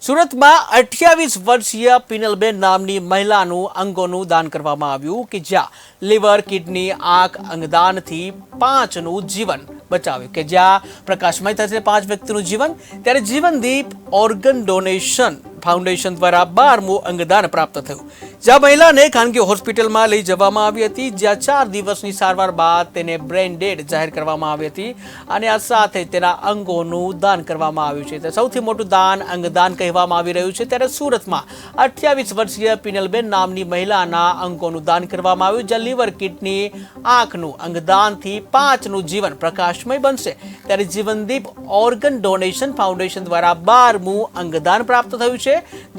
સુરતમાં 28 વર્ષીય પિનલબેન નામની મહિલાનું અંગોનું દાન કરવામાં આવ્યું કે જ્યાં લીવર, કિડની, આંખ અંગદાનથી 5નું જીવન બચાવ્યું કે જ્યાં પ્રકાશમય થશે 5 વ્યક્તિનું જીવન। ત્યારે જીવનદીપ ઓર્ગન ડોનેશન ફાઉન્ડેશન દ્વારા 12મું અંગદાન પ્રાપ્ત થયું, જ્યાં મહિલાને ખાનગી હોસ્પિટલમાં લઈ જવામાં આવી હતી, જ્યાં 4 દિવસની સારવાર બાદ તેને બ્રેન ડેડ જાહેર કરવામાં આવી હતી અને આ સાથે તેના અંગોનું દાન કરવામાં આવ્યું છે। તે સૌથી મોટું દાન અંગદાન કહેવામાં આવી રહ્યું છે। ત્યારે સુરતમાં 28 વર્ષીય પિનલબેન નામની મહિલાના અંગોનું દાન કરવામાં આવ્યું, જ્યાં લીવર, કિડની, આંખનું અંગદાનથી 5નું જીવન પ્રકાશમય બનશે। ત્યારે જીવનદીપ ઓર્ગન ડોનેશન ફાઉન્ડેશન દ્વારા 12મું અંગદાન પ્રાપ્ત થયું છે,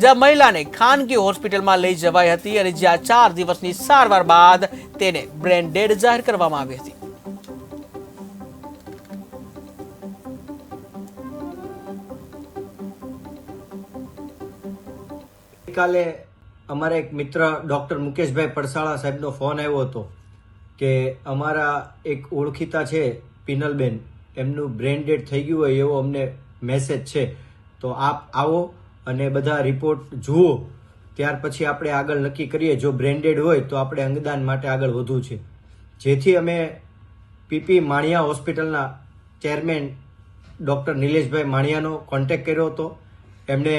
જ્યાં મહિલાને ખાનગી હોસ્પિટલમાં લઈ જવાઈ હતી અને જ્યાં 4 દિવસની સારવાર બાદ તેને બ્રેન ડેડ જાહેર કરવામાં આવી હતી। ગઈકાલે અમારા એક મિત્ર ડૉક્ટર મુકેશભાઈ પડસાળા સાહેબનો ફોન આવ્યો હતો કે અમારા એક ઓળખીતા છે પિનલબેન, એમનું બ્રેન ડેડ થઈ ગયું હોય એવો અમને મેસેજ છે, તો આપ આવો અને બધા રિપોર્ટ જુઓ, ત્યાર પછી આપણે આગળ નક્કી કરીએ। જો બ્રેન ડેડ હોય તો આપણે અંગદાન માટે આગળ વધવું છે। જેથી અમે પીપી માણિયા હોસ્પિટલના ચેરમેન ડૉક્ટર નિલેશભાઈ માણિયાનો કોન્ટેક્ટ કર્યો હતો। એમણે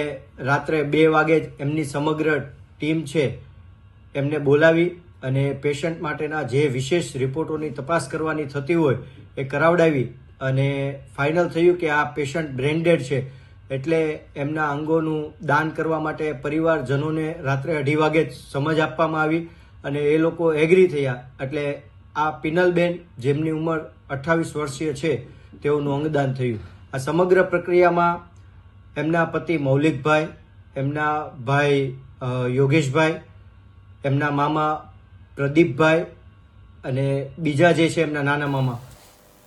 રાત્રે 2 વાગે જ એમની સમગ્ર ટીમ છે એમને બોલાવી અને પેશન્ટ માટેના જે વિશેષ રિપોર્ટોની તપાસ કરવાની થતી હોય એ કરાવડાવી અને ફાઇનલ થયું કે આ પેશન્ટ બ્રેન ડેડ છે, એટલે એમના અંગોનું દાન કરવા માટે પરિવારજનોને રાત્રે 2:30 વાગે જ સમજ આપવામાં આવી અને એ લોકો એગ્રી થયા। એટલે આ પિનલબેન, જેમની ઉંમર 28 વર્ષીય છે, તેઓનું અંગદાન થયું। આ સમગ્ર પ્રક્રિયામાં એમના પતિ મૌલિકભાઈ, એમના ભાઈ યોગેશભાઈ, એમના મામા પ્રદીપભાઈ અને બીજા જે છે એમના નાના મામા